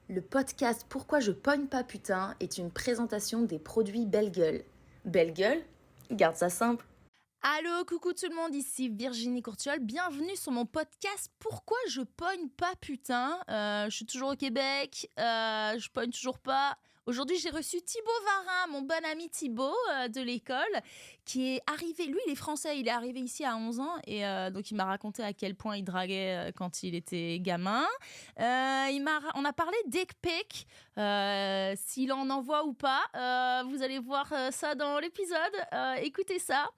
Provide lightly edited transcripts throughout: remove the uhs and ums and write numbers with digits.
Le podcast Pourquoi je pogne pas putain est une présentation des produits Belle Gueule. Belle Gueule? Garde ça simple. Allô, coucou tout le monde, ici Virginie Courtiol. Bienvenue sur mon podcast Pourquoi je pogne pas putain. Je suis toujours au Québec, je pogne toujours pas. Aujourd'hui, j'ai reçu Thibaut Varin, mon bon ami Thibaut de l'école, qui est arrivé, lui il est français, il est arrivé ici à 11 ans et donc il m'a raconté à quel point il draguait quand il était gamin. On a parlé dick pic, s'il en envoie ou pas, vous allez voir ça dans l'épisode, écoutez ça.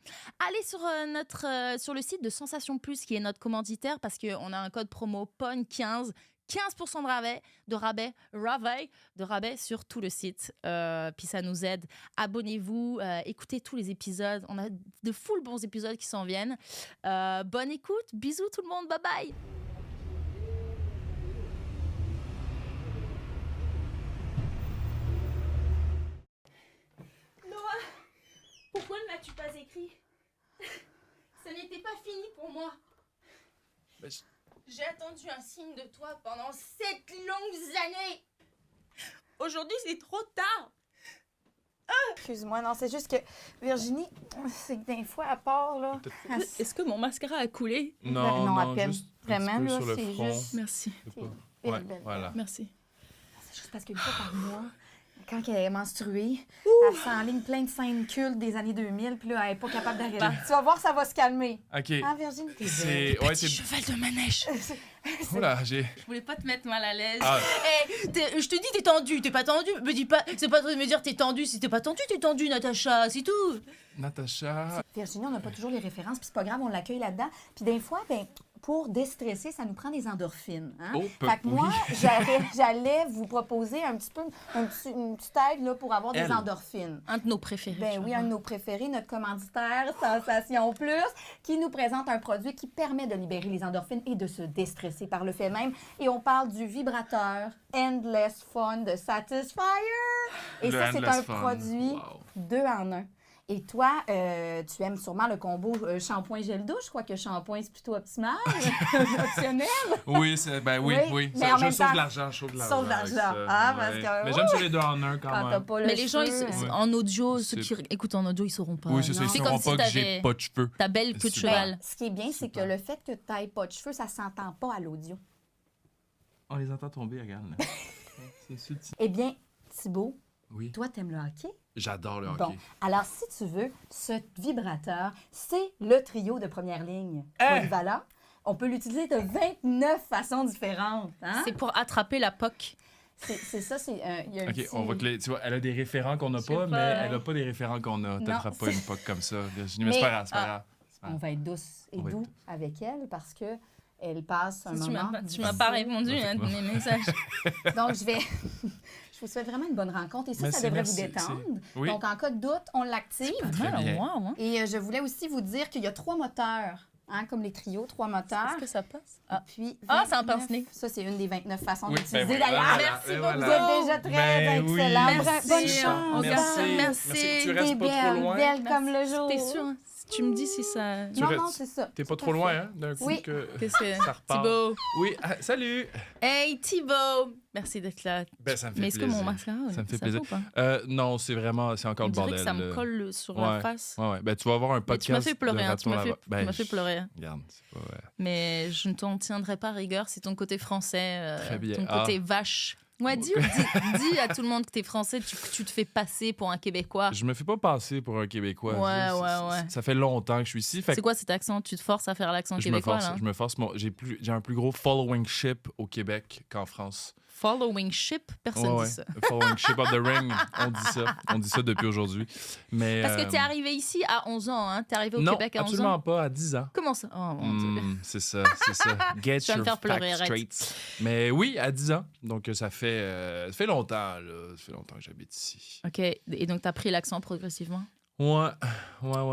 Allez sur le site de Sensation Plus qui est notre commanditaire parce qu'on a un code promo POGNE15, 15% de rabais sur tout le site. Puis ça nous aide. Abonnez-vous, écoutez tous les épisodes. On a de full bons épisodes qui s'en viennent. Bonne écoute, bisous tout le monde, bye bye. Noah, pourquoi ne m'as-tu pas écrit? Ça n'était pas fini pour moi. J'ai attendu un signe de toi pendant 7 longues années. Aujourd'hui, c'est trop tard. Excuse-moi, non, c'est juste que Virginie, c'est que des fois, à part, là... Est-ce que mon mascara a coulé? Non, à peine. Juste Vraiment, un petit peu là, sur le c'est front. juste... Merci. Ouais, belle. voilà. Merci. C'est juste parce qu'une fois par mois, quand elle est menstruée, elle s'enligne plein de scènes cultes des années 2000, puis là, elle n'est pas capable d'arrêter. Tu vas voir, ça va se calmer. OK. Hein, Virginie? T'es C'est... Ouais, Petit cheval de manège. Oula, j'ai... Je voulais pas te mettre mal à l'aise. Ah. Je te dis t'es tendu, t'es pas tendu. Me dis pas, c'est pas trop de me dire t'es tendu. Si t'es pas tendu, t'es tendu, Natacha, c'est tout. Natacha... Virginie, on n'a pas toujours les références, puis c'est pas grave, on l'accueille là-dedans. Puis des fois, ben pour déstresser, ça nous prend des endorphines. Hein? Oh, Fait que moi, oui. j'allais vous proposer un petit peu une petite aide là, pour avoir des Elle. endorphines. Un de nos préférés. Ben oui, un de nos préférés, notre commanditaire Sensation Plus, qui nous présente un produit qui permet de libérer les endorphines et de se déstresser par le fait même. Et on parle du vibrateur Endless Fun de Satisfyer. Et Le ça, c'est Endless un Fun. produit Wow. 2 en 1. Et toi, tu aimes sûrement le combo shampoing-gel douche. Je crois que shampoing, c'est plutôt optimal, optionnel. Oui, c'est... Ben oui, Oui, oui. mais Ça, en même je sauve temps- de l'argent, je sauve de l'argent. Sauve de avec l'argent. ça. Ah, parce que- Mais j'aime sur les 2 en 1 quand Quand t'as même. pas le Mais les gens, cheveu. Ouais. en audio, C'est- ceux qui écoutent en audio, ils sauront pas. Oui, c'est ça, ils Non. C'est sauront comme si pas que j'ai t'avais pas de cheveux. ta belle queue de Super. cheval. Ben, ce qui est bien, c'est que Super. le fait que tu n'aies pas de cheveux, ça s'entend pas à l'audio. On les entend tomber, regarde. Là. C'est subtil. Eh bien, Thibaut, Oui, toi, t'aimes le hockey? j'adore le Bon, hockey. alors si tu veux, ce vibrateur, c'est le trio de première ligne polyvalent. On peut l'utiliser de 29 façons différentes. Hein? C'est pour attraper la POC. C'est ça, c'est... il y a un OK, petit- on voit que tu vois, elle a des référents qu'on n'a Je sais pas, pas, mais hein. elle a pas des référents qu'on a. Non, T'attrapes pas c'est- une POC comme ça, Virginie. Mais Mais- c'est pas grave, c'est pas grave. C'est pas On grave. va être douce et On va être doux doux. avec elle parce que elle passe un Tu moment... m'as difficile. pas répondu Ouais, à c'est mes messages. Donc, je vais... Je vous souhaite vraiment une bonne rencontre et ça, Merci, ça devrait merci, vous détendre. c'est- oui. Donc, en cas de doute, on l'active. Très bien. Wow, hein. Et je voulais aussi vous dire qu'il y a 3 moteurs, hein, comme les trios, 3 moteurs. Est-ce que ça passe? Ah. Puis Ah, c'est un 29 pince-nez. Ça, c'est une des 29 façons Oui, d'utiliser. ben voilà, D'ailleurs, voilà, merci ben beaucoup. voilà. Vous êtes déjà très Ben oui. excellent. Merci. Bonne chance. On garde ça. Merci. Merci. Tu restes T'es pas trop belle, loin. belle comme le jour. T'es sûr? hein? Si tu me dis si ça... Tu Non, restes- non, c'est ça. T'es pas Tout trop à loin, fait. hein, d'un coup Oui. que Qu'est-ce que... ça repart. Thibaut. Oui, salut! Hey, Thibaut! Merci d'être là. Ben, ça me fait Mais est-ce que plaisir. mon mascara, Ça me fait va plaisir. ou pas? Non, c'est encore On le dirait bordel. que ça me là. colle sur Ouais. la face. Ouais. Ben, tu vas avoir un Mais podcast. tu m'as fait pleurer, de hein, tu Raton m'as fait, là-bas. Ben, tu m'as fait pleurer. Regarde, c'est pas... Mais je ne t'en tiendrai pas rigueur, c'est ton côté français, Très bien. ton Ah. côté vache. Ouais, dis à tout le monde que t'es français, que tu te fais passer pour un Québécois. Je me fais pas passer pour un Québécois. Ouais, Je- ouais. Ça fait longtemps que je suis ici. Fait C'est quoi cet accent? Tu te forces à faire l'accent que je me québécois, force. là? Je me force. J'ai un plus gros following ship au Québec qu'en France. Following ship? Personne Ouais, dit ça. Following ship of the ring. On dit ça. On dit ça depuis aujourd'hui. Mais, Parce que t'es arrivé ici à 11 ans, hein? T'es arrivé au non, Québec à 11 absolument ans? pas, à 10 ans. Comment ça? Oh, mon Dieu. C'est ça, c'est ça. Get Tu vas me your faire pleurer, facts arrête. straight. Mais oui, à 10 ans. Donc, ça fait longtemps, là. Ça fait longtemps que j'habite ici. OK. Et donc, t'as pris l'accent progressivement? Ouais.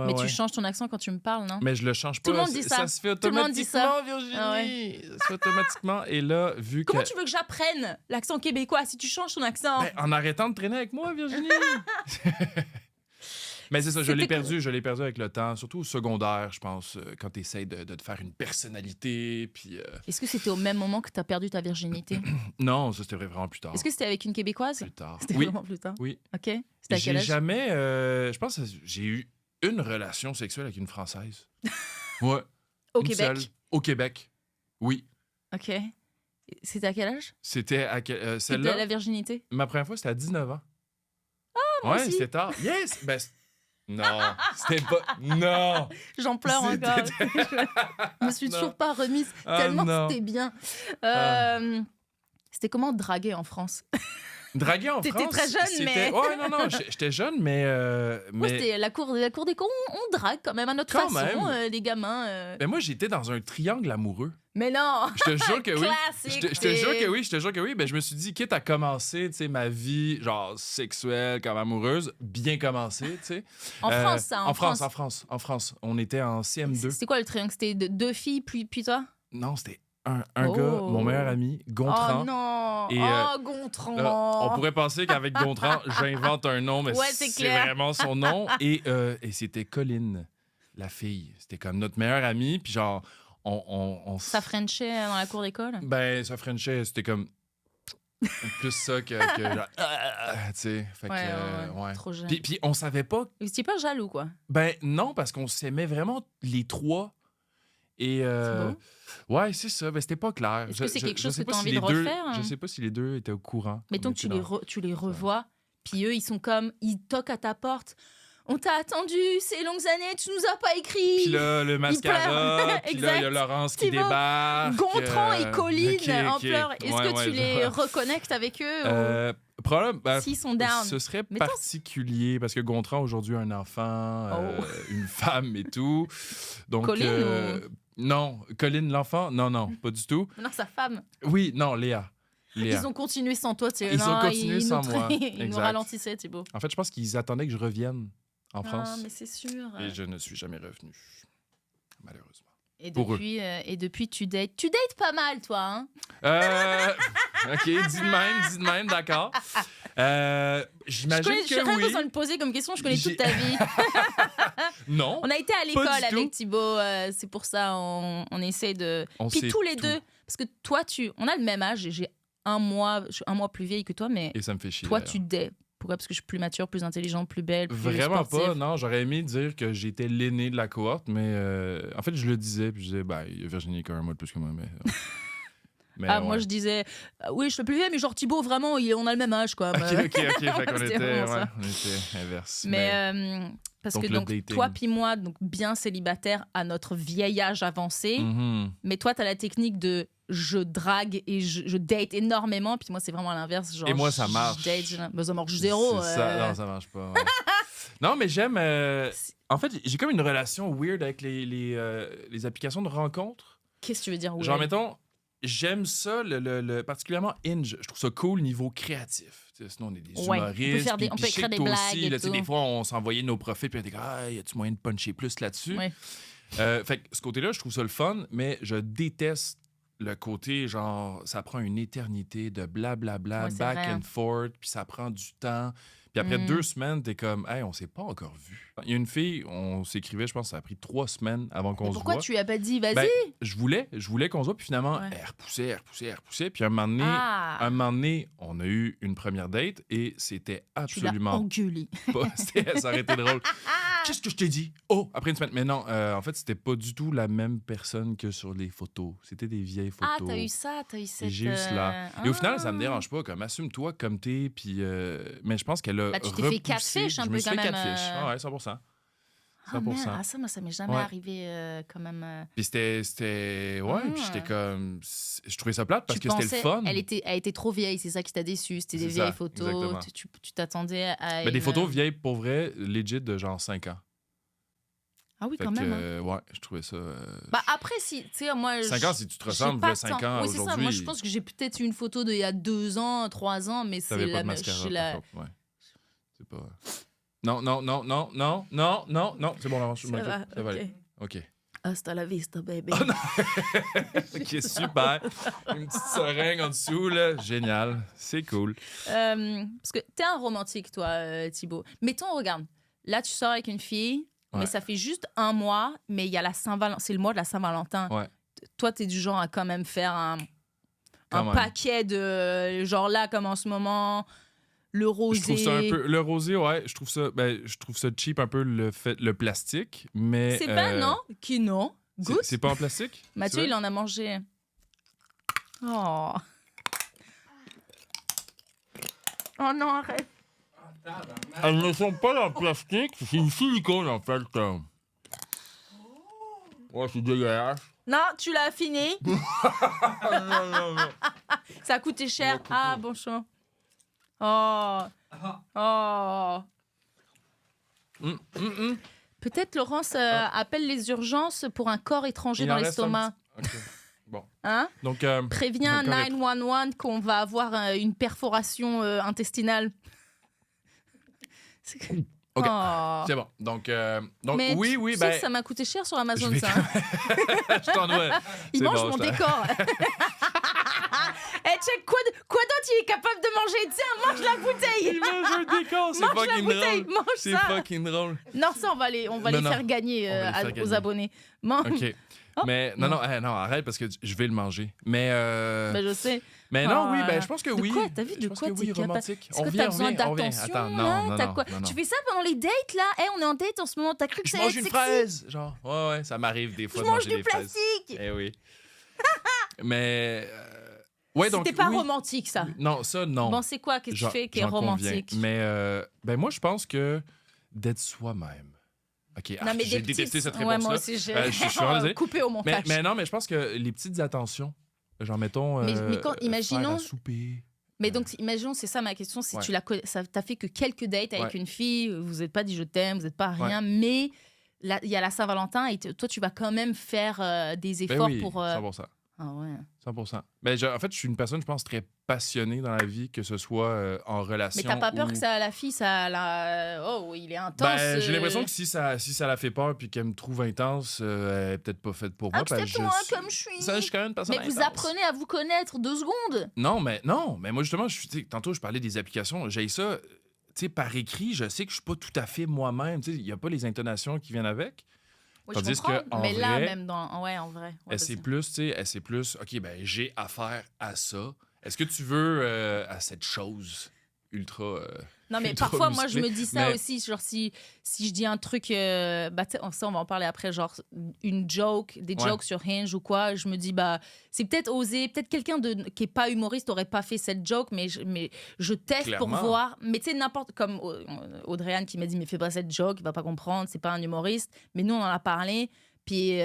Mais tu changes ton accent quand tu me parles, non? Mais je le change pas. Tout le monde dit ça. Ça se fait Tout le monde dit automatiquement, ça. Virginie. Ah ouais. Ça se fait automatiquement. Et là, vu que... Comment tu veux que j'apprenne l'accent québécois si tu changes ton accent? Ben, en arrêtant de traîner avec moi, Virginie. Mais c'est ça, je l'ai C'était perdu avec le temps, surtout au secondaire, je pense, quand tu essaies de te faire une personnalité, puis... Est-ce que c'était au même moment que tu as perdu ta virginité? Non, ça, c'était vraiment plus tard. Est-ce que c'était avec une Québécoise? Plus tard. C'était Oui, vraiment plus tard. oui. OK. C'était à quel J'ai âge? jamais... je pense que j'ai eu une relation sexuelle avec une Française. Ouais. Au Une Québec? seule. Au Québec, oui. OK. C'était à quel âge? C'était à C'était celle-là. la virginité? Ma première fois, c'était à 19 ans. moi ouais, aussi. c'était tard. Yes! Ben, non, c'était pas... Non! J'en pleure C'était- encore. Je me suis Non. toujours pas remise Ah, tellement non. c'était bien. C'était comment draguer en France? Draguer en T'étais France, très jeune, c'était... mais- Ouais, non, j'étais jeune, mais... Moi, c'était la cour des cons. On drague quand même à notre Quand façon, même. les gamins. Ben moi, j'étais dans un triangle amoureux. Mais non! Je te jure que oui. Classique, Je te jure que oui. Ben, je me suis dit, quitte à commencer, tu sais, ma vie, genre, sexuelle comme amoureuse, bien commencée, tu sais. En France, ça, en France. En France. On était en CM2. C'était quoi le triangle? C'était deux filles, puis toi? Non, c'était un Oh. gars, mon meilleur ami, Gontran. Oh non! Et, Gontran! On pourrait penser qu'avec Gontran, j'invente un nom, mais Ouais, c'est c'est clair. vraiment son nom. Et c'était Colline, la fille. C'était comme notre meilleure amie. Puis genre, on Ça frenchait dans la cour d'école? Ben, ça frenchait, c'était comme plus ça que genre, tu sais. Fait que, ouais. Trop jeune. Puis on savait pas. Vous étiez pas jaloux, quoi? Ben non, parce qu'on s'aimait vraiment les trois. Et ouais, c'est ça. Ben, c'était pas clair. Est-ce que c'est quelque chose sais que pas t'as si envie les de deux- refaire, hein? Je sais pas si les deux étaient au courant. Mettons qu'on que était tu les revois, puis eux, ils sont comme, ils toquent à ta porte. On t'a attendu ces longues années, tu nous as pas écrit. Puis là, le mascara. Puis là, il y a Exact. Laurence qui Thibaut, débarque. Gontran et Colline ok, en ok. pleurs. Est-ce Ouais, que ouais, tu je les vois. reconnectes avec eux? Problème, ben, S'ils sont down. ce serait Mettons- particulier parce que Gontran aujourd'hui a un enfant, une femme et tout. Donc, Colline non, Colline l'enfant, non, pas du tout. Non, sa femme. Oui, non, Léa. Ils ont continué sans toi. Tu sais. Ils Non, ont continué sans nous moi. ils nous Exact. ralentissaient, Thibaut. En fait, je pense qu'ils attendaient que je revienne en France. Ah, mais c'est sûr. Et je ne suis jamais revenu, malheureusement. Et pour eux. depuis, tu dates. Tu dates pas mal, toi, hein? OK, dis de même, d'accord. J'imagine J'ai que rien oui. besoin de poser comme question, je connais toute ta vie. Non, On a été à l'école Pas du avec tout. Thibaut, c'est pour ça on essaie de... On Puis sait tous les tout. deux, parce que toi, on a le même âge, et j'ai je suis un mois plus vieille que toi, mais et ça me fait chier. toi, d'ailleurs. tu dates. Pourquoi? Parce que je suis plus mature, plus intelligente, plus belle, plus Vraiment sportive. pas, non. J'aurais aimé dire que j'étais l'aîné de la cohorte, mais en fait, je le disais, puis je disais, ben, il y a Virginie qui a un mois de plus que moi, mais... mais Ah, moi, je disais, oui, je suis plus vieille, mais genre Thibaut, vraiment, on a le même âge, quoi. OK, fait qu'on C'était était, vraiment ouais, ça. on était inverse. Mais parce donc que le donc, dating. toi puis moi, donc bien célibataire à notre vieil âge avancé, Mhm. mais toi, tu as la technique de je drague et je date énormément, puis moi, c'est vraiment à l'inverse. Genre, Et moi, ça marche. Je date, ben, ça marche zéro. C'est ça. Non, ça marche pas. Ouais. Non, mais j'aime... en fait, j'ai comme une relation weird avec les applications de rencontres. Qu'est-ce que tu veux dire? Genre, ouais? mettons, j'aime ça, particulièrement Hinge. Je trouve ça cool niveau créatif. Tu sais, sinon, on est des Ouais, humoristes. on peut faire puis on peut je sais écrire que des toi blagues aussi, et là, tu sais, tout. des fois, on s'envoyait nos profils, puis on était comme, ah, y a-tu moyen de puncher plus là-dessus? Ouais. Fait que ce côté-là, je trouve ça le fun, mais je déteste le côté, genre, ça prend une éternité de blablabla, Ouais, c'est back vrai. and forth, puis ça prend du temps. Puis après 2 semaines, t'es comme, hey, on s'est pas encore vu. Il y a une fille, on s'écrivait, je pense que ça a pris 3 semaines avant qu'on Mais se pourquoi voit. tu lui as pas dit, vas-y? Ben, je voulais qu'on se voit, puis finalement, Ouais. elle repoussait. Puis un moment donné, on a eu une première date et c'était Tu l'as absolument engueulé. pas. Ça aurait été drôle. Qu'est-ce que je t'ai dit? Oh, après une semaine. Mais non, en fait, c'était pas du tout la même personne que sur les photos. C'était des vieilles photos. Ah, t'as eu ça, t'as eu cette... Et j'ai eu cela. Et au final, ça me Ah. dérange pas. Comme, assume-toi comme t'es. Puis, mais je pense qu'elle a. Bah, tu t'es fait repoussé. catfish un Je peu me suis quand fait même, catfish. Ah ouais, 100%. Ah, man, 100%. ça, moi, ça m'est jamais Ouais. arrivé quand même. Puis c'était. Ouais, puis j'étais comme. Je trouvais ça plate parce Tu que c'était le fun. Elle était trop vieille, c'est ça qui t'a déçu. C'était des C'est ça, vieilles photos. exactement. Tu t'attendais à. Mais des une- photos vieilles pour vrai, legit de genre 5 ans. Ah oui, Fait quand que, même. Hein. ouais, je trouvais ça. Bah après, si, tu sais, moi. 5 ans, si tu te j'ai ressembles, pas là, 5 tant- ans Oui, c'est ça. aujourd'hui. Moi, je pense que j'ai peut-être une photo d'il y a 2 ans, 3 ans, mais c'est T'avais pas la de même. mascara, j'ai la- par contre. Ouais. C'est pas. Non. C'est bon, là, je Ça va, ça va ok. aller. OK. Hasta la vista, baby. Oh non! OK, super. Une petite seringue en dessous, là. Génial. C'est cool. Parce que t'es un romantique, toi, Thibaut. Mettons, regarde, là, tu sors avec une fille, Ouais. mais ça fait juste un mois, mais il y a la Saint-Valentin. C'est le mois de la Saint-Valentin. Ouais. Toi, t'es du genre à quand même faire Quand un même. paquet de... Genre là, comme en ce moment, le rosé. Je trouve ça un peu... Le rosé, ouais, je trouve ça cheap un peu le plastique, mais... C'est pas, non? Qui non? Goûte. C'est pas en plastique? Mathieu, il en a mangé. Oh. Oh non, arrête. Elles ne sont pas en plastique, c'est du silicone en fait. Ouais, c'est dégueulasse. Non, tu l'as fini. non. Ça a coûté cher. Ah, bon choix. Oh. Oh. Peut-être Laurence appelle les urgences pour un corps étranger Il dans en reste l'estomac. un petit- OK. Bon. Hein? Donc, Préviens le corps 911 qu'on va avoir une perforation intestinale. OK. Oh. C'est bon. Donc Mais oui, tu sais ben... que ça m'a coûté cher sur Amazon, je vais ça. je t'en dois. Il C'est mange bon, mon je t'en- décor. Eh, check, quoi d'autre il est capable de manger? Tiens, mange la bouteille. Il mange un décor, c'est Mange la fucking bouteille, drôle. mange C'est ça. fucking drôle. Non, ça, on va les Non, faire gagner on va les faire aux gagner. abonnés. Mange. OK. Oh. Mais non, arrête parce que je vais le manger. Mais Ben, je sais. mais non, Oh, oui, ben je pense que de oui. quoi? T'as vu Je de pense quoi que t'es oui, capable? romantique. Est-ce On que revient, t'as besoin on revient. d'attention? Attends, là? non, T'as non, quoi? non, non. Tu fais ça pendant les dates, là? On est en date en ce moment. T'as cru que Je ça allait mange être une sexy? fraise, genre. Ouais, ça m'arrive des fois Je de mange manger du des fraises. plastique! Eh oui. Mais ouais, donc C'était pas oui. romantique, ça. Non, ça non. Bon, c'est quoi que tu J'en- fais qui est j'en conviens. romantique? Mais ben moi je pense que d'être soi-même. OK, Non, mais j'ai des détesté petites- cette Ouais, réponse-là. moi aussi, j'ai je suis vraiment désolé. coupé au montage. Mais non, mais je pense que les petites attentions, genre mettons Mais quand- imaginons- faire à souper. Mais donc, imaginons, c'est ça ma question, si Ouais. tu t'as fait que quelques dates avec Ouais. une fille, vous n'êtes pas dit je t'aime, vous n'êtes pas rien, mais il y a la Saint-Valentin et toi, tu vas quand même faire des Ben efforts oui, pour... 100%. Ah ouais. 100%. Mais en fait, je suis une personne, je pense, très passionnée dans la vie, que ce soit en relation. Mais t'as pas peur ou- que ça, la fille, oh, il est intense. Ben, j'ai l'impression que si ça la fait peur puis qu'elle me trouve intense, elle est peut-être pas faite pour moi. parce que accepte-moi comme je suis. Ça, je suis quand même une personne Mais vous intense. apprenez à vous connaître 2 secondes. Non, mais moi, justement, tu sais, tantôt, je parlais des applications. J'ai ça, tu sais, par écrit, je sais que je suis pas tout à fait moi-même. Tu sais, il y a pas les intonations qui viennent avec. Oui, Tandis je comprends, que, en mais là, vrai, même ouais, en vrai. Ouais, Elle sait vas-y. plus, tu sais, elle sait plus, OK, ben, j'ai affaire à ça. Est-ce que tu veux à cette chose ultra... Non, mais ultra parfois, moi, je musclée? me dis ça Mais- aussi. Genre, si je dis un truc, bah, tu sais, ça, on va en parler après, genre, une joke, des Ouais. jokes sur Hinge ou quoi, je me dis, bah, c'est peut-être osé. Peut-être quelqu'un qui est pas humoriste n'aurait pas fait cette joke, mais je teste pour Clairement. voir. Mais tu sais, n'importe. Comme Audrey-Anne qui m'a dit, mais fais pas cette joke, il va pas comprendre, c'est pas un humoriste. Mais nous, on en a parlé. Puis.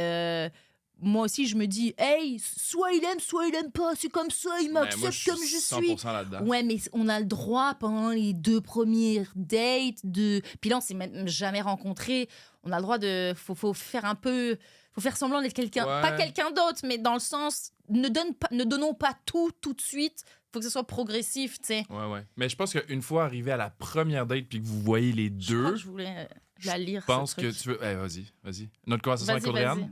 Moi aussi, je me dis, hey, soit il aime pas, c'est comme ça, il Ben, moi, m'accepte comme je suis. 100% là-dedans. Ouais, mais on a le droit pendant les 2 premières dates de. Puis là, on s'est même jamais rencontrés. On a le droit de. Faut faire un peu. Faut faire semblant d'être quelqu'un. Ouais. Pas quelqu'un d'autre, mais dans le sens. Ne donnons pas tout de suite. Faut que ce soit progressif, tu sais. Ouais. Mais je pense qu'une fois arrivé à la première date puis que vous voyez les Je crois deux, que je voulais la lire. je pense ce que truc. tu veux... vas-y. Notre conversation avec Vas-y, Audrey-Anne, vas-y.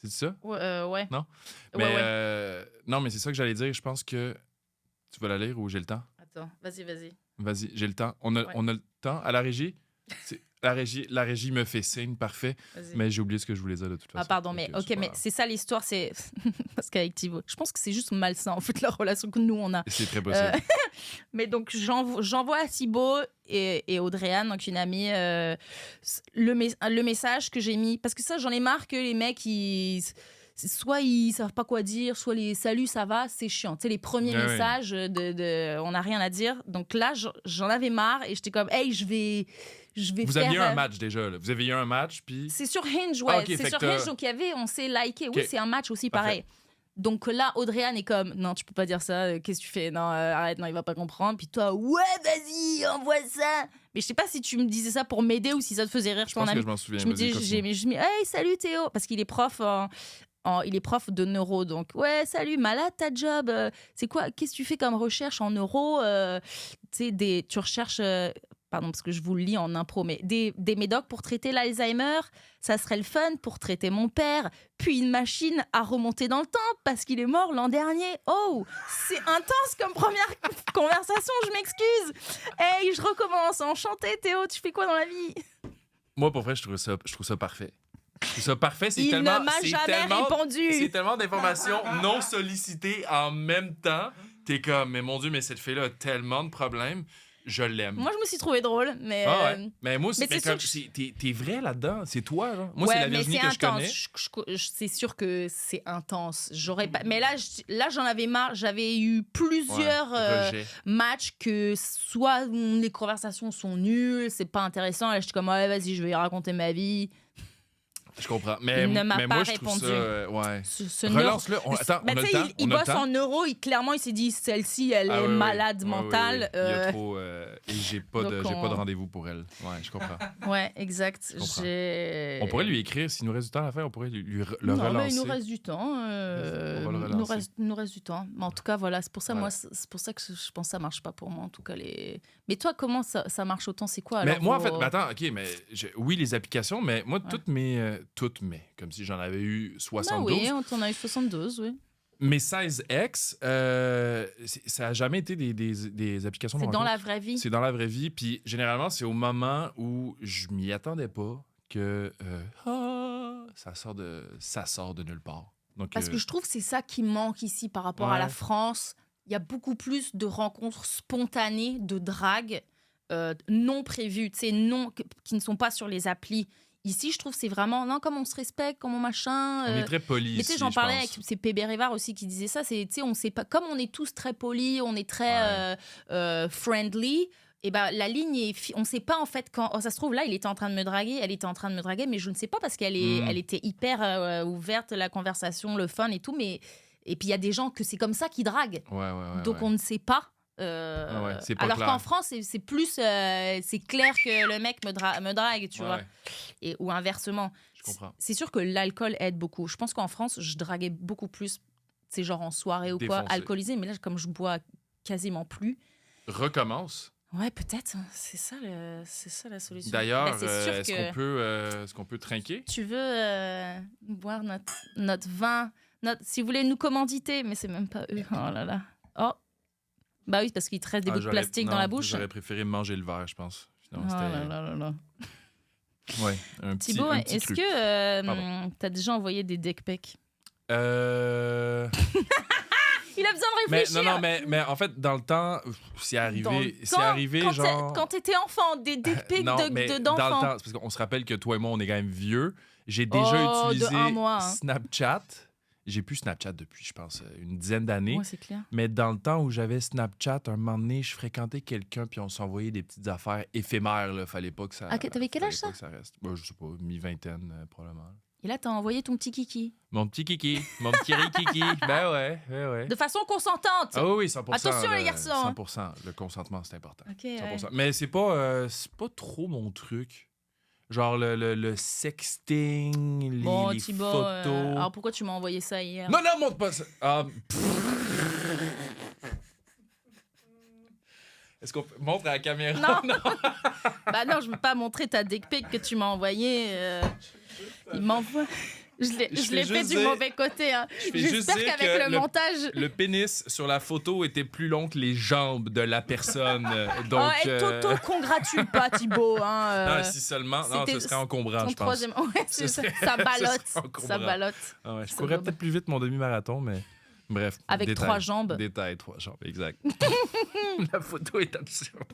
c'est ça? Ouais. Non? Ouais, Mais ouais. non, mais c'est ça que j'allais dire. Je pense que... Tu vas la lire ou j'ai le temps? Attends, vas-y. Vas-y, j'ai le temps. On a le temps à la régie? La régie me fait signe, parfait. Vas-y. Mais j'ai oublié ce que je voulais dire de toute façon. Ah pardon, mais Fait que ok, c'est pas mais grave. c'est ça l'histoire, c'est parce qu'avec Thibaut, je pense que c'est juste malsain en fait la relation que nous on a. C'est très possible. Mais donc j'envoie à Thibaut et Audrey-Anne, donc une amie, le message que j'ai mis parce que ça j'en ai marre que les mecs soit ils savent pas quoi dire, soit les salut ça va, c'est chiant. Tu sais les premiers Ouais, ouais. messages on n'a rien à dire. Donc là j'en avais marre et j'étais comme hey je vais Vous faire. aviez eu un match déjà, là. Vous avez eu un match, puis... C'est sur Hinge, ouais. Ah, ok, c'est fait sur que t'as- Hinge, donc on s'est liké. Oui, Ok. c'est un match aussi, Parfait. pareil. Donc là, Audrey-Anne est comme, non, tu peux pas dire ça, qu'est-ce que tu fais? Non, arrête, non, il va pas comprendre. Puis toi, ouais, vas-y, envoie ça. Mais je sais pas si tu me disais ça pour m'aider ou si ça te faisait rire, Je ton pense que ami. je m'en souviens. Je me Vas-y, dis, continue. je me dis, hey, salut Théo, parce qu'il est prof il est prof de neuro, donc ouais, salut, malade ta job, c'est quoi, qu'est-ce que tu fais comme recherche en neuro, tu sais, tu recherches pardon, parce que je vous le lis en impro, mais des médocs pour traiter l'Alzheimer, ça serait le fun pour traiter mon père, puis une machine à remonter dans le temps parce qu'il est mort l'an dernier. Oh, c'est intense comme première conversation, je m'excuse. Hey, je recommence. Enchanté, Théo, tu fais quoi dans la vie? Moi, pour vrai, je trouve ça parfait. Je trouve ça parfait. Il ne m'a jamais répondu. C'est tellement d'informations non sollicitées en même temps. T'es comme, mais mon Dieu, mais cette fille-là a tellement de problèmes. Je l'aime. Moi, je me suis trouvée drôle, mais... Ah ouais. Mais moi aussi, mais t'es vrai là-dedans. C'est toi, là. Moi, ouais, c'est la Virginie que je connais. C'est sûr que c'est intense. J'aurais pas... Mais là, j'en avais marre. J'avais eu plusieurs matchs que soit les conversations sont nulles, c'est pas intéressant. Là, je suis comme, ouais, vas-y, je vais raconter ma vie. Je comprends. Mais, il ne m'a pas moi, je répondu. trouve ça, ouais. Relance-le. Attends, on a le temps. Il bosse en euros. Clairement, il s'est dit, celle-ci, elle est malade mentale. Oui. Il y a trop... et j'ai pas de rendez-vous pour elle. Ouais, je comprends. Ouais, exact. On pourrait lui écrire. S'il nous reste du temps à faire, on pourrait le relancer. Mais il nous reste du temps. On va le relancer. Il nous reste du temps. Mais en tout cas, voilà. C'est pour ça, moi, c'est pour ça que je pense que ça marche pas pour moi. En tout cas, Mais toi, comment ça marche autant? C'est quoi? Mais moi, en fait... attends, OK, mais... Oui, les applications, mais moi, toutes mes... comme si j'en avais eu 72. Oui, on t'en a eu 72, oui. Mes 16X, ça n'a jamais été des applications de rencontre. C'est dans la vraie vie. C'est dans la vraie vie. Puis généralement, c'est au moment où je m'y attendais pas que ça sort de nulle part. Donc, parce que je trouve que c'est ça qui manque ici par rapport à la France. Il y a beaucoup plus de rencontres spontanées, de drague non prévues, qui ne sont pas sur les applis. Ici, je trouve que c'est vraiment, non, comme on se respecte, comme on machin. On est très polis. Mais tu sais, j'en parlais avec PB Révard aussi qui disait ça. C'est, tu sais, on sait pas, comme on est tous très polis, on est très friendly. Et ben la ligne on sane pas en fait quand ça se trouve là, elle était en train de me draguer, mais je ne sais pas parce qu'elle elle était hyper ouverte, la conversation, le fun et tout. Mais et puis il y a des gens que c'est comme ça qui draguent. Donc on ne sait pas. C'est pas alors clair. qu'en France, c'est plus c'est clair que le mec me drague, tu vois. Ou inversement. Je comprends. C'est sûr que l'alcool aide beaucoup. Je pense qu'en France, je draguais beaucoup plus, c'est genre en soirée ou quoi, alcoolisé. Mais là, comme je bois quasiment plus. Recommence. Ouais, peut-être. C'est ça la solution. D'ailleurs, est-ce qu'on peut trinquer? Tu veux boire notre vin, si vous voulez nous commanditer, mais c'est même pas eux. Oh là là. Oh. Bah oui, parce qu'il te reste des bouts de plastique dans la bouche. J'aurais préféré manger le verre, je pense. Finalement, là. Ouais, un petit Thibaut, un petit est-ce truc. que t'as déjà envoyé des dick pics? Il a besoin de réfléchir. Mais en fait, dans le temps, c'est arrivé quand t'étais enfant, des dick pics d'enfants. Dans le temps, parce qu'on se rappelle que toi et moi, on est quand même vieux. J'ai déjà utilisé Snapchat. J'ai plus Snapchat depuis, je pense, une dizaine d'années. Ouais, c'est clair. Mais dans le temps où j'avais Snapchat, un moment donné, je fréquentais quelqu'un puis on s'envoyait des petites affaires éphémères. Là. Fallait pas que ça... t'avais quel âge, ça? Que ça reste. Je sais pas, mi-vingtaine, probablement. Et là, t'as envoyé ton petit kiki. Mon petit kiki. Mon petit kiki. Ben ouais. De façon consentante. Ah oui, 100%. Attention, les garçons. 100%. Le consentement, c'est important. Okay, 100%. Ouais. Mais c'est pas trop mon truc. Genre le sexting, les Thibaut, photos. Alors pourquoi tu m'as envoyé ça hier? Non, montre pas ça. Est-ce qu'on montre à la caméra? Non. Bah non, je veux pas montrer ta dick pic que tu m'as envoyé. Il m'envoie. Je l'ai fait du mauvais côté. Hein. J'espère qu'avec le montage... Le pénis sur la photo était plus long que les jambes de la personne. Donc, t'auto-congratule pas, Thibaut. Hein, non, si seulement. Non, ce serait encombrant, je pense. Ouais, ça ballotte. Ça ballotte. Ah ouais, je courrais peut-être plus vite mon demi-marathon, mais... Bref. Avec 3 jambes. Détail, 3 jambes, exact. La photo est absurde.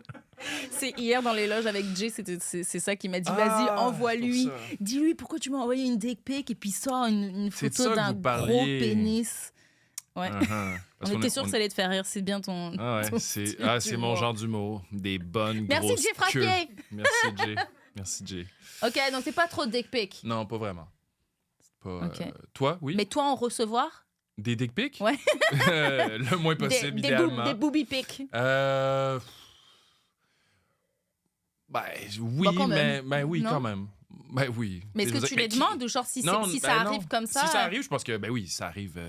C'est hier dans les loges avec Jay, c'est ça qui m'a dit. Vas-y, envoie-lui. Dis-lui pourquoi tu m'as envoyé une dick pic et puis sors une photo d'un gros pénis. Ouais. On était sûr que ça allait te faire rire. C'est bien ton. C'est mon genre d'humour. Des bonnes Merci, grosses Jay Frappier. Merci, Jay. OK, donc c'est pas trop dick pic. Non, pas vraiment. Toi, oui. Mais toi, en recevoir? Des dick pics? Ouais. Le moins possible, idéalement. Des booby pics. Oui, quand même. Ben oui. Mais est-ce que tu les demandes ou genre si ça arrive comme ça? Si ça arrive, je pense que, oui, ça arrive.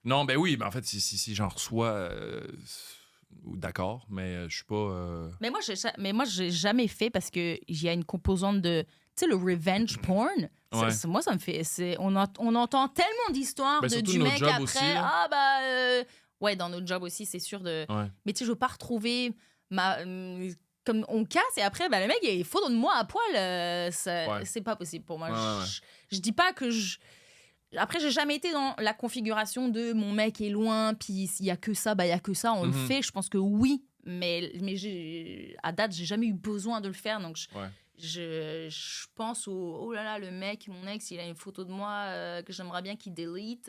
Non, ben oui, mais en fait, si j'en reçois, d'accord, mais je suis pas... Mais moi, j'ai jamais fait parce qu'il y a une composante de. Tu sais, le revenge porn. Ouais. Moi, ça me fait. On entend tellement d'histoires Ben, surtout du nos mec jobs après. aussi, là. Ah, bah. Ouais, dans notre job aussi, c'est sûr de. Ouais. Mais tu sais, je veux pas retrouver comme on casse et après, bah, le mec, il est photo de moi à poil. Ouais. C'est pas possible pour moi. Ouais. Je dis pas que je. Après, j'ai jamais été dans la configuration de mon mec est loin, puis s'il y a que ça, bah il y a que ça, on le Mhm. fait. Je pense que oui, mais à date, j'ai jamais eu besoin de le faire, donc Ouais. je pense au oh là là, le mec, mon ex, il a une photo de moi que j'aimerais bien qu'il delete.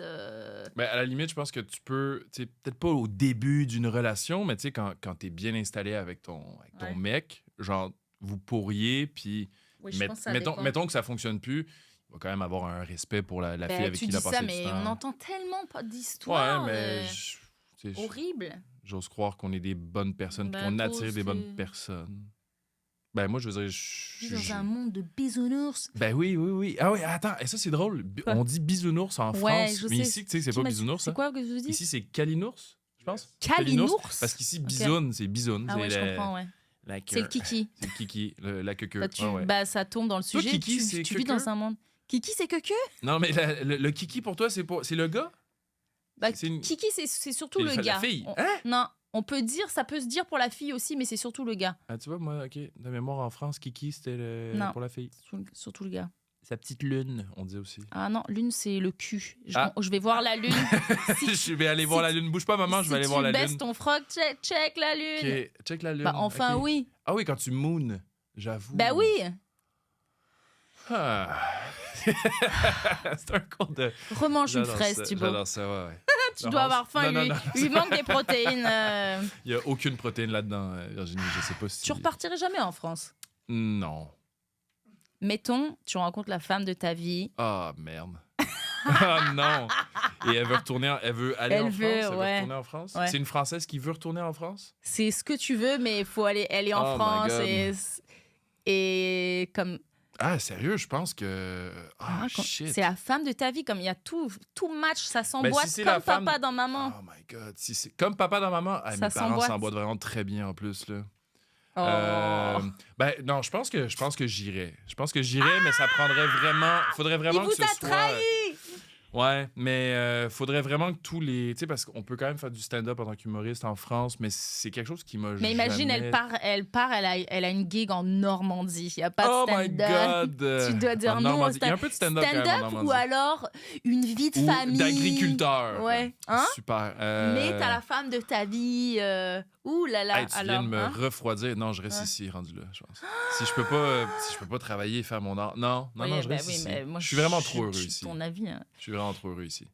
Ben, à la limite, je pense que tu peux, tu sais, peut-être pas au début d'une relation, mais tu sais, quand t'es bien installé avec ton Ouais. mec, genre, vous pourriez, puis Oui, je pense que ça dépend. mettons que ça fonctionne plus, il va quand même avoir un respect pour la Ben, fille avec tu qui il a dis passé ça, du mais temps. on entend tellement pas Ouais, d'histoire. mais tu sais, Horrible. j'ose croire qu'on est des bonnes personnes, puis Ben, qu'on toi attire des aussi. bonnes personnes. Ben, moi, je veux dire, Tu vis dans un monde de bisounours. Ben oui. Ah oui, attends, et ça, c'est drôle. Quoi? On dit bisounours en Ouais, France, je mais sais. ici, tu sais, c'est Qui pas m'a dit- bisounours. C'est hein. quoi que je vous dis? Ici, c'est calinours, je pense. Calinours? Parce qu'ici, bisoune, c'est bisoune. Ah ouais, c'est je comprends, ouais. la C'est le kiki. C'est le kiki, la queue. Bah, bah, ça tombe dans le Toi, sujet. kiki, c'est tu vis queue-queue? dans un monde. Kiki, c'est que. Non, mais le kiki, pour toi, c'est le gars? Bah, C'est une- Kiki, c'est surtout C'est le la gars. fille. On- Hein? Non, on peut dire, ça peut se dire pour la fille aussi, mais c'est surtout le gars. Ah, tu vois, moi, OK, de mémoire, en France, kiki, c'était Non. pour la fille. Surtout le gars. Sa petite lune, on dit aussi. Ah non, lune, c'est le cul. Ah. Je vais voir la lune. Je vais aller voir la lune. Bouge pas, maman, je vais aller voir la Si tu baisses lune. ton froc, check la lune. OK, check la lune. Bah, enfin, OK. oui. Ah oui, quand tu moon, j'avoue. Bah oui. Ah. C'est un cours de... Remange une J'adore fraise, ça, Thibaut. J'adore ça, ouais. Tu dois avoir faim. Non, lui, non, lui manque des protéines. Il n'y a aucune protéine là-dedans, Virginie. Je sais pas si... Tu repartirais jamais en France. Non. Mettons, tu rencontres la femme de ta vie. Ah, merde. Ah non. Et elle veut retourner, elle veut aller Elle en veut, France? Elle veut ouais. retourner en France? Ouais. C'est une Française qui veut retourner en France? C'est ce que tu veux, mais il faut aller. Elle est en Oh my France God. et comme. Ah, sérieux, je pense que... Ah, Ah, shit. c'est la femme de ta vie, comme il y a tout match, ça s'emboîte si c'est comme la femme- papa dans maman. Oh my God. Si c'est comme papa dans maman, ah, Ça mes parents s'emboîte. s'emboîtent vraiment très bien en plus, là. Oh. Ben non, je pense que j'irais. Je pense que j'irais, mais ça prendrait vraiment... Faudrait Il vraiment vous que ce a soit... trahi! Ouais, mais faudrait vraiment que tous les... Tu sais, parce qu'on peut quand même faire du stand-up en tant qu'humoriste en France, mais c'est quelque chose qui m'a Mais imagine, jamais... elle a une gig en Normandie. Il n'y a pas de Oh my stand-up. God! Tu dois dire En non au Normandie. Il y a un peu de stand-up quand même en Stand-up Normandie. ou alors une vie de Ou famille. d'agriculteur. Ouais. Hein? Super. Mais t'as la femme de ta vie. Ouh là là. Hey, tu alors, viens de me hein? refroidir. Non, je reste Ouais. ici, rendu là, je pense. Si je peux pas travailler et faire mon art. Non, Oui, je ben reste oui, ici. mais moi, je suis vraiment trop je heureux suis ici. ton avis. Hein. Je suis vraiment trop heureux ici. Tu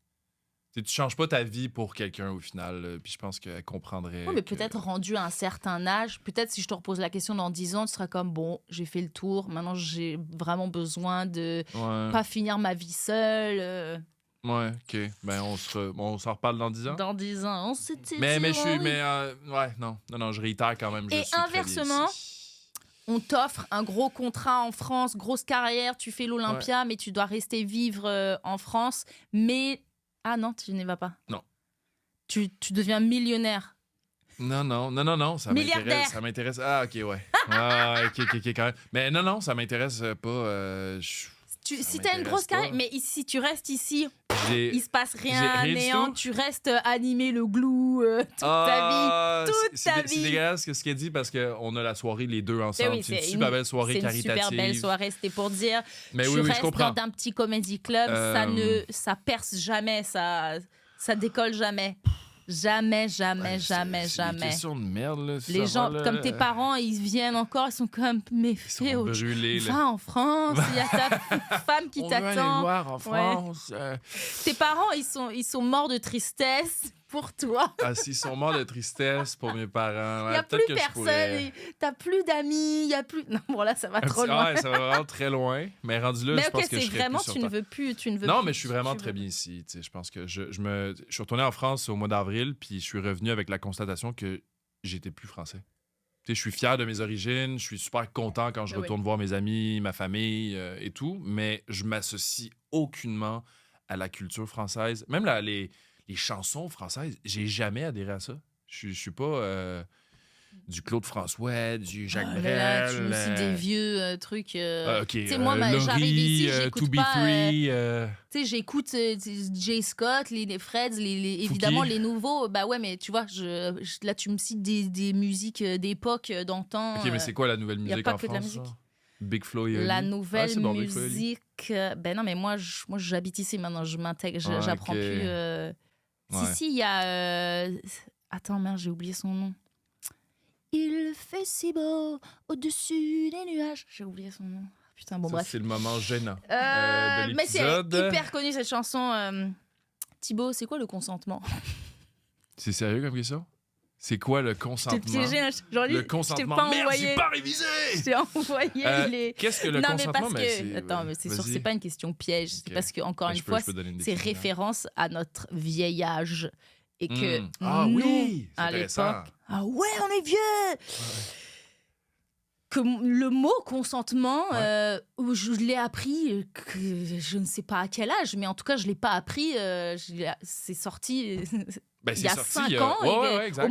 sais, tu changes pas ta vie pour quelqu'un au final, puis je pense qu'elle comprendrait. Oui, mais que- peut-être rendu à un certain âge, peut-être si je te repose la question dans 10 ans, tu seras comme bon, j'ai fait le tour, maintenant j'ai vraiment besoin de Ouais. pas finir ma vie seule. Ouais, ok. Ben, on s'en reparle dans 10 ans. Dans 10 ans, on s'était Mais dit, je suis. oui. Mais ouais, non, je réitère quand même. Je Et suis très bien inversement, ici. On t'offre un gros contrat en France, grosse carrière, tu fais l'Olympia, mais tu dois rester vivre en France. Mais. Ah non, tu n'y vas pas. Non. Tu deviens millionnaire. Non, ça Milliardaire. m'intéresse. Ça m'intéresse. Ah, ok, ouais. Ah, ok, quand même. Mais non, ça m'intéresse pas. Si Ça t'as une grosse m'intéresse pas. carrière, mais si tu restes ici, J'ai- il se passe j'ai rien, rien du néant, tout. tu restes animé le glou toute ta vie. toute ta C'est vie. dégueulasse ce qu'elle dit parce qu'on a la soirée les deux ensemble. oui, c'est une c'est super une- belle soirée C'est une caritative. super belle soirée, c'était pour dire. Mais tu oui, je restes comprends. dans un petit comédie club, ça perce jamais, ça décolle jamais. Jamais. C'est des questions de merde, là. Les ça gens, va, là. comme tes parents, ils viennent encore, ils sont comme, mais Ils sont fais brûlés, là. va en France, il y a ta femme qui On veut aller le t'attend. voir en France. Tes parents, ils sont morts de tristesse pour toi. Ah, s'ils sont morts de tristesse pour mes parents. Il n'y a ouais, plus peut-être que je personne, pourrais- t'as plus d'amis, il y a plus. Non, bon là, ça va trop Ah loin. ouais, ça va vraiment très loin. Mais rendu là, Mais je ok, pense que je c'est serais vraiment, plus sur tu ne terre. veux plus, Non, mais je suis vraiment tu très veux- bien ici. Tu sais, je pense que je suis retourné en France au mois d'avril, puis je suis revenu avec la constatation que j'étais plus français. Tu sais, je suis fier de mes origines, je suis super content quand je Ben retourne voir mes amis, ma famille et tout, mais je m'associe aucunement à la culture française. Même les chansons françaises, j'ai jamais adhéré à ça. Je suis pas du Claude François, du Jacques Ah là là, Brel. tu me cites des vieux trucs. OK. Tu sais, moi, j'arrive ici, j'écoute To Be pas, Free. Tu sais, j'écoute Jay Scott, les Freds, évidemment Fouki. les nouveaux. Bah ouais, mais tu vois, là, tu me cites des musiques d'époque, d'antan. OK, mais c'est quoi la nouvelle y a musique pas en que de France? la musique. ça? Big Flo et La Oli? nouvelle c'est bon, Big Flo et Oli. musique. Ben non, mais moi, j'habite ici maintenant, je m'intègre, Ah, j'apprends ok. plus. Ouais. Si, il y a. Attends, merde, j'ai oublié son nom. Il fait si beau au-dessus des nuages. J'ai oublié son nom. Putain, bon, Ça, bref. c'est le moment gênant de Mais c'est l'épisode. hyper connu cette chanson. Thibaut, c'est quoi le consentement? C'est sérieux comme question? C'est quoi le Je t'ai consentement? piégé, hein, genre, Le je t'ai consentement. pas Merde, envoyé. j'ai pas révisé! Je t'ai envoyé les. Qu'est-ce que le Non, mais consentement? parce que. Attends, ouais, mais c'est sûr que vas-y. c'est pas une question piège. C'est Ok. parce que, encore Ben, une je peux- fois, je peux donner une c'est définition. référence à notre vieil âge. Et que Ah nous, oui! C'est à intéressant. l'époque. Ah ouais, on est vieux! Que le mot consentement, où je l'ai appris, que je ne sais pas à quel âge, mais en tout cas, je ne l'ai pas appris. C'est sorti Ben, il c'est y a sorti, 5 ans. Ouais, exact.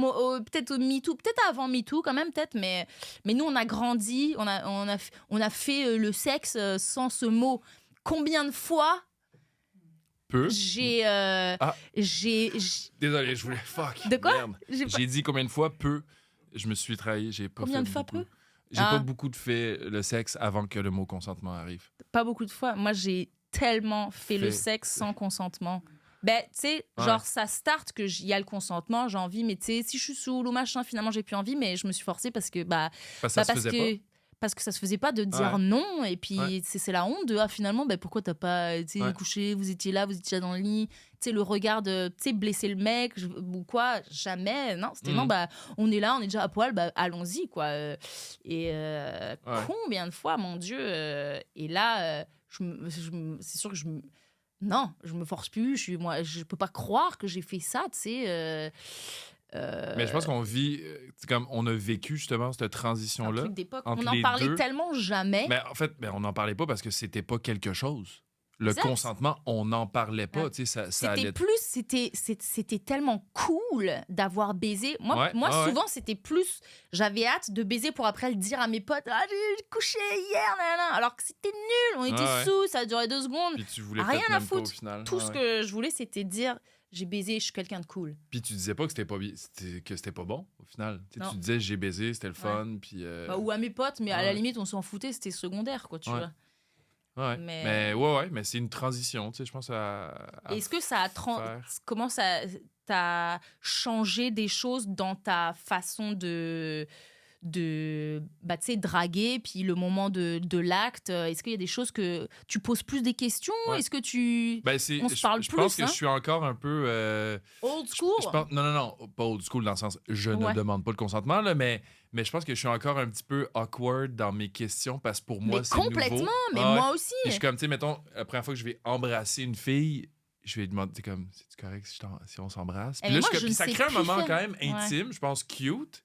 Peut-être au MeToo, peut-être avant MeToo quand même, peut-être. Mais nous, on a grandi, on a fait le sexe sans ce mot. Combien de fois Peu. j'ai... Désolé, je voulais. Fuck. De quoi? Merde. J'ai dit combien de fois peu. Je me suis trahi. J'ai pas Combien fait de fois beaucoup. peu? J'ai Ah. pas beaucoup de fait le sexe avant que le mot consentement arrive. Pas beaucoup de fois. Moi, j'ai tellement fait le sexe sans consentement. Ben, tu sais, genre, ça start que y a le consentement, j'ai envie, mais tu sais, si je suis saoul ou machin, finalement, j'ai plus envie, mais je me suis forcée parce que, Parce que ça se faisait pas. parce que ça se faisait pas de dire Ouais. non, et puis Ouais. c'est la honte de, finalement, ben, pourquoi t'as pas, tu sais, Ouais. couché, vous étiez là dans le lit, tu sais, le regard de, tu sais, blesser le mec, ou quoi, jamais, non, c'était non, on est là, on est déjà à poil, allons-y, quoi. Combien de fois, mon Dieu, et là, c'est sûr que non, je me force plus. Je peux pas croire que j'ai fait ça, tu sais. Mais je pense qu'on vit, comme on a vécu justement cette un transition-là. truc d'époque. entre On en les parlait deux. tellement jamais. Mais en fait, on n'en parlait pas parce que c'était pas quelque chose. Le Exact. consentement, on n'en parlait pas. Ouais. Tu sais, ça C'était allait. plus, c'était tellement cool d'avoir baisé. Moi, Ouais. souvent, c'était plus, j'avais hâte de baiser pour après le dire à mes potes, j'ai couché hier, nanana. Alors que c'était nul, on était Ouais. sous, ça a duré 2 secondes. Puis tu voulais Rien peut-être à même pas au foutre. final. Tout ce que je voulais, c'était dire, j'ai baisé, je suis quelqu'un de cool. Puis tu disais pas que c'était pas que c'était pas bon au final. Tu sais, Non. tu disais j'ai baisé, c'était le fun. Puis. Ou à mes potes, mais à la Ouais. limite, on s'en foutait, c'était secondaire, quoi, tu Ouais. vois. Ouais. Mais- Mais c'est une transition, tu sais, je pense à Est-ce que ça a faire. comment ça t'a changé des choses dans ta façon de tu sais, draguer, puis le moment de l'acte? Est-ce qu'il y a des choses que tu poses plus des questions? Ouais. Est-ce que tu... Ben, On se parle je pense plus, que hein? je suis encore un peu. Old school? Je pense, non, pas old school dans le sens je ne Ouais. demande pas le consentement, là, mais je pense que je suis encore un petit peu awkward dans mes questions parce que pour moi, Mais c'est complètement, nouveau. mais Ah ouais. moi aussi. Et je suis comme, tu sais, mettons, la première fois que je vais embrasser une fille, je vais lui demander, tu sais, comme, c'est correct si on s'embrasse? Puis mais là, moi, je suis comme- je puis ça ne sais crée un plus moment faire. quand même intime, je pense cute,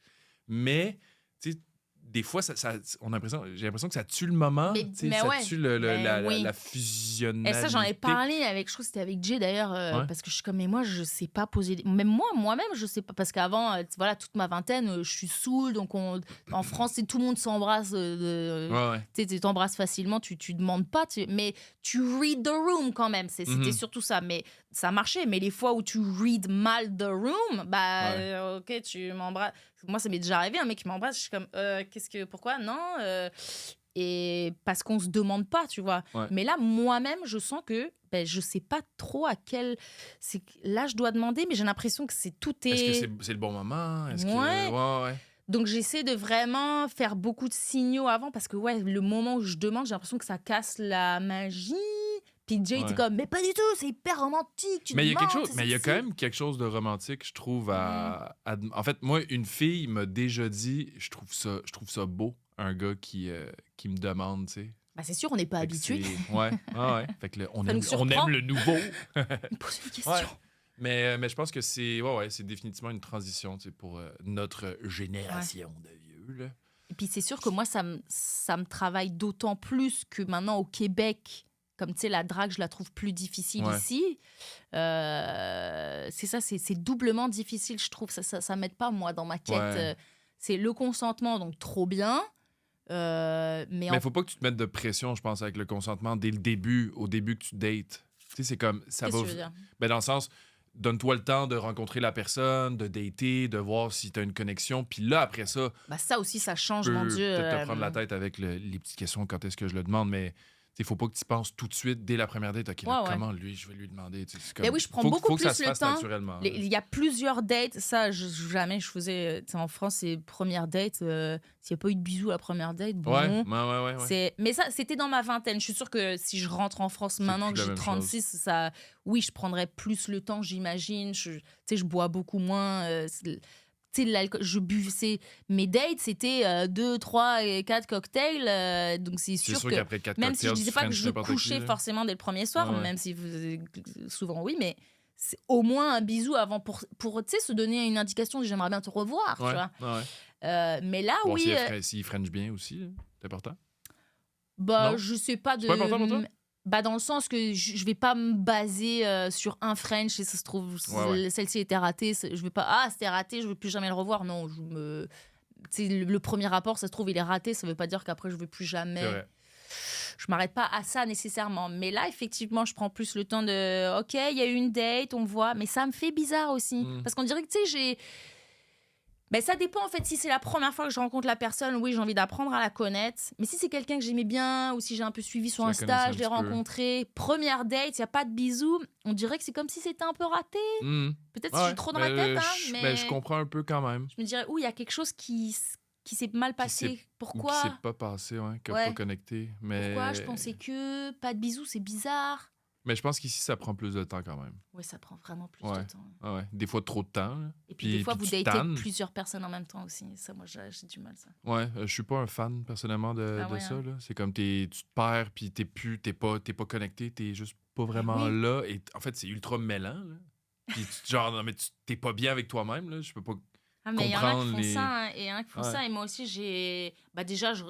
mais, tu sais, des fois, j'ai l'impression que ça tue le moment, Mais- tu sais, mais ça ouais. tue Oui. la fusionnalité. Et ça, j'en ai parlé avec, je crois que c'était avec Jay d'ailleurs, Ouais. parce que je suis comme, mais moi, je sais pas poser. Même moi-même, je sais pas. Parce qu'avant, voilà, toute ma vingtaine, je suis saoule. Donc, en France, c'est tout le monde s'embrasse. Ouais. Tu sais, tu t'embrasses facilement, tu demandes pas. Mais tu read the room quand même. C'était Mhm. surtout ça. Mais ça marchait. Mais les fois où tu read mal the room, ok, tu m'embrasses. Moi, ça m'est déjà arrivé, un mec qui m'embrasse. Je suis comme, pourquoi? Non. Et parce qu'on se demande pas, tu vois. Ouais. Mais là, moi-même, je sens que je sais pas trop à quel. Là, je dois demander, mais j'ai l'impression que tout est. Est-ce que c'est le bon moment? Est-ce Ouais. que... Ouais. Donc, j'essaie de vraiment faire beaucoup de signaux avant parce que, le moment où je demande, j'ai l'impression que ça casse la magie. Puis Jay était Ouais. comme, mais pas du tout, c'est hyper romantique. Mais il y a demandes, quelque chose, c'est mais il y a sexy. quand même quelque chose de romantique, je trouve. En fait, moi, une fille m'a déjà dit, je trouve ça beau, un gars qui me demande, tu sais. C'est sûr, on n'est pas Fait que habitué. Ouais. Fait que on Ça aime, nous on surprend. aime le nouveau. Pose une question. Ouais. Mais je pense que c'est définitivement une transition, tu sais, pour notre génération de vieux, là. Et puis c'est sûr que moi, ça me travaille d'autant plus que maintenant au Québec, comme tu sais, la drague, je la trouve plus difficile Ouais. ici. C'est ça, c'est doublement difficile, je trouve. Ça m'aide pas, moi, dans ma quête. Ouais. C'est le consentement, donc trop bien. Mais Mais il faut pas que tu te mettes de pression, je pense, avec le consentement dès le début, au début que tu dates. Tu sais, c'est comme, ça qu'est-ce va... que tu veux dire? Ben, dans le sens, donne-toi le temps de rencontrer la personne, de dater, de voir si tu as une connexion. Puis là, après ça, Bah, ça aussi, ça change, tu mon peux Dieu. peut-être te prendre la tête avec les petites questions quand est-ce que je le demande, mais il faut pas que tu penses tout de suite, dès la première date, OK, là, Ouais. comment lui, je vais lui demander. Tu sais, c'est Ben oui, je prends faut beaucoup que ça plus se le fasse temps. naturellement. Il y a plusieurs dates. Ça, jamais je faisais. Tu sais, en France, c'est première date. S'il n'y a pas eu de bisous à la première date, bon. Ouais. Mais ça, c'était dans ma vingtaine. Je suis sûre que si je rentre en France maintenant plus que la j'ai même 36, ça, oui, je prendrais plus le temps, j'imagine. Tu sais, je bois beaucoup moins. Tu sais, l'alcool, mes dates, c'était 2, 3 et 4 cocktails. Donc, c'est C'est sûr sûr que qu'après 4 même si je cocktails, disais tu pas que frenches je veux n'importe qui, coucher là. forcément dès le premier soir, Ouais. même si souvent oui, mais c'est au moins un bisou avant pour tu sais, se donner une indication de j'aimerais bien te revoir, tu Ouais, vois. ouais. Mais là, Bon, oui, s'il french bien aussi, là, c'est important. bah, non? je sais pas de. C'est pas important pour toi? Bah, dans le sens que je vais pas me baser sur un French et ça se trouve, Ouais. celle-ci était ratée. Je vais pas, c'était raté, je veux plus jamais le revoir. Non, tu sais, le premier rapport, ça se trouve, il est raté. Ça veut pas dire qu'après, je veux plus C'est jamais. vrai. Je m'arrête pas à ça nécessairement. Mais là, effectivement, je prends plus le temps de. OK, il y a eu une date, on voit. Mais ça me fait bizarre aussi. Mm. Parce qu'on dirait que, tu sais, j'ai. Ben, ça dépend en fait. Si c'est la première fois que je rencontre la personne, oui, j'ai envie d'apprendre à la connaître. Mais si c'est quelqu'un que j'aimais bien ou si j'ai un peu suivi sur Tu la Insta, connaissais je l'ai un petit peu. rencontré, première date, il n'y a pas de bisous, on dirait que c'est comme si c'était un peu raté. Mm. Peut-être si je suis trop dans ma tête, hein, mais je comprends un peu quand même. je me dirais, il y a quelque chose qui s'est mal passé. Ou qui Pourquoi s'est pas passé, qui n'a Ouais. pas connecté. Mais... Pourquoi je pensais que pas de bisous, c'est bizarre. Mais je pense qu'ici, ça prend plus de temps quand même. Ouais, ça prend vraiment plus Ouais. de temps. Ah ouais. Des fois, trop de temps. là. Et puis, des fois, vous tu datez tannes. plusieurs personnes en même temps aussi. Ça, moi, j'ai du mal, ça. Ouais, je suis pas un fan personnellement de, Ah ouais, ça. hein. Là. C'est comme tu te perds, puis t'es pas connecté, t'es juste pas vraiment oui. là. Et en fait, c'est ultra mêlant. Là. Puis genre, non, mais t'es pas bien avec toi-même. Là. Je peux pas. Ah, mais il y en a qui comprendre font les- ça, hein, et il y en a qui font Ouais. ça, et moi aussi, j'ai... Bah déjà, je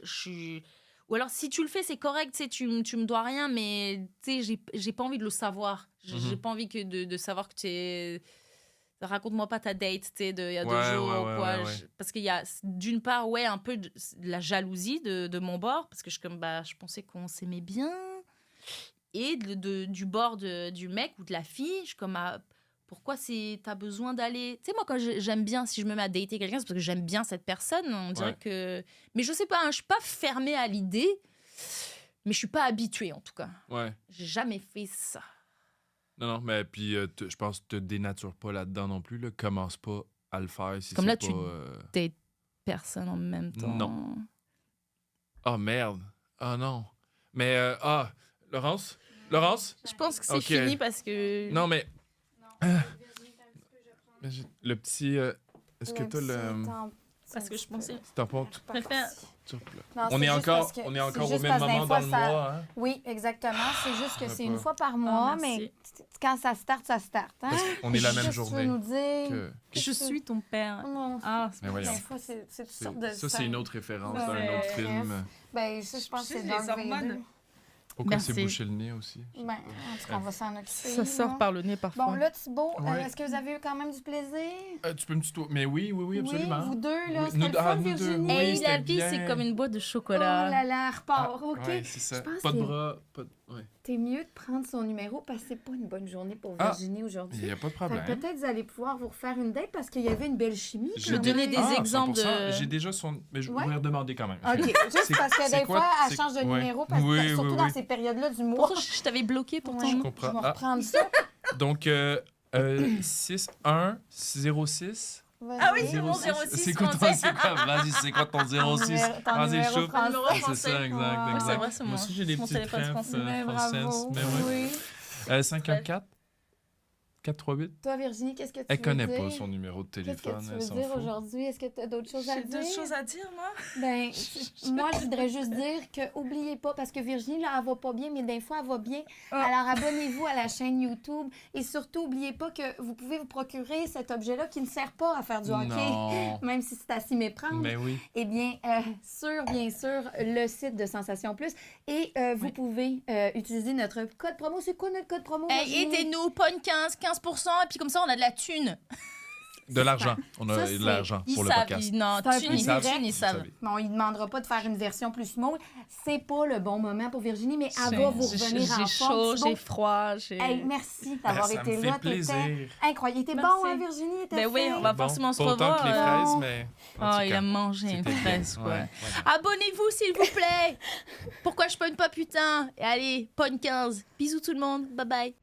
suis... Ou alors, si tu le fais, c'est correct, tu sais, tu me dois rien, mais tu sais, j'ai pas envie de le savoir. J'ai Mhm. pas envie de savoir que tu es... Raconte-moi pas ta date, tu sais, il y a 2 Ouais, jours, ouais, ou quoi. ouais. Parce qu'il y a, d'une part, ouais, un peu de la jalousie de mon bord, parce que je pensais qu'on s'aimait bien. Et du bord du mec ou de la fille, je suis comme... pourquoi t'as besoin d'aller... Tu sais, moi, quand j'aime bien, si je me mets à dater quelqu'un, c'est parce que j'aime bien cette personne. On dirait Ouais. que... Mais je sais pas, hein, je suis pas fermée à l'idée, mais je suis pas habituée, en tout cas. Ouais. J'ai jamais fait ça. Non, mais puis je pense que te dénature pas là-dedans non plus. Là. Commence pas à le faire si Comme c'est là, pas... tu- Dates personne en même temps. Non. Ah, merde. Ah, non. Mais, Laurence? Laurence? Je pense que c'est Ok. fini parce que... Non, mais... Mais le petit... Est-ce que t'as le... Parce que je pensais... tampon? Je préfère... Non, On c'est est juste encore, parce que- on est c'est encore au juste même parce que des moment fois, dans le ça- mois. Hein? Oui, exactement. C'est juste que Je c'est sais une pas. fois par mois, merci. mais quand ça starte, ça starte. Hein? Parce qu'on est la même Qu'est-ce que tu veux journée. nous dire? Que... Je suis ton père. Non, Ah, Mais voyons. des fois, c'est toutes sortes de... Ça, c'est une autre référence Ouais. dans un autre Bref. film. Ben, ça, je pense que c'est Les Darth Vader. hormones. Pourquoi Merci. c'est bouché le nez aussi? Ben, en tout cas, on va s'en occuper. Ça sort là. par le nez parfois. Bon, là, Thibaut, Ouais. est-ce que vous avez eu quand même du plaisir? Tu peux me tutoyer? Mais oui, absolument. Oui, vous deux, là, Oui, c'était nous- le fun, nous deux, Virginie? oui. Hey, c'était la vie, bien. c'est comme une boîte de Oh chocolat. là là, repart, Ah, OK. ouais, c'est ça. Je pense Pas de que- bras, pas de... Ouais. T'es mieux de prendre son numéro parce que c'est pas une bonne journée pour Ah, Virginie Il aujourd'hui. n'y a pas de Fait problème. que peut-être vous allez pouvoir vous refaire une date parce qu'il y avait une belle chimie. Je quand vais donner même. des exemples 100%. de- J'ai déjà son... Mais je Ouais. vais redemander quand même. OK, juste C'est- parce que c'est des quoi- fois, elle c'est- change de ouais. numéro, parce que Oui, surtout oui, dans oui. ces périodes-là du mois. Pourtant, je t'avais bloqué pourtant. Ouais. Je comprends. Je vais Ah. reprendre ça. Donc, 6106. Ah oui, Vas-y. c'est mon 06 C'est quoi ton... français. C'est quoi? Vas-y, c'est quoi ton 06? Ton Vas-y, numéro chauffe. français. Numéro C'est français. ça, exact, Ouais. exact. C'est vrai, c'est Moi moi. aussi, j'ai des Mon petites téléphone trèfles français. Mais françaises. bravo. Mais ouais. Oui. 514 438. Toi, Virginie, qu'est-ce que tu Elle veux connaît dire? pas son numéro de Qu'est-ce téléphone. que tu Elle veux s'en dire fout. aujourd'hui? Est-ce que tu as d'autres choses à J'ai dire? d'autres choses à dire, moi. Ben, moi, je voudrais juste dire que oubliez pas, parce que Virginie, là, elle va pas bien, mais des fois, elle va bien. Ah. Alors, abonnez-vous à la chaîne YouTube. Et surtout, oubliez pas que vous pouvez vous procurer cet objet-là qui ne sert pas à faire du hockey, Non. même si c'est à s'y méprendre. Mais oui. Eh bien, bien sûr, le site de Sensation Plus. Et vous pouvez utiliser notre code promo. C'est quoi notre code promo? Hey, Virginie? aidez-nous, pogne 15%, et puis comme ça, on a de la thune. De l'argent. On a Ça, de c'est- l'argent Ils pour le savent, podcast. non, C'est un thune, peu ils direct. thune, ils Vous savent. savez. Bon, il ne demandera pas de faire une version plus small. C'est pas le bon moment pour Virginie, mais elle va vous J'ai- revenir en J'ai forme. chaud, Thibaut. j'ai froid, j'ai... Hey, merci d'avoir Ben, ça été me là. fait plaisir. T'étais incroyable. Il était Merci. bon, hein, Virginie? Il était Ben oui, fin. on va Bon, forcément se pas autant revoir. que les fraises, mais... en Oh, tout il cas, a mangé une c'était fraise, bien. quoi. Ouais, Abonnez-vous, s'il vous plaît. Pourquoi je pogne pas, putain? Et allez, pogne 15. Bisous tout le monde. Bye bye.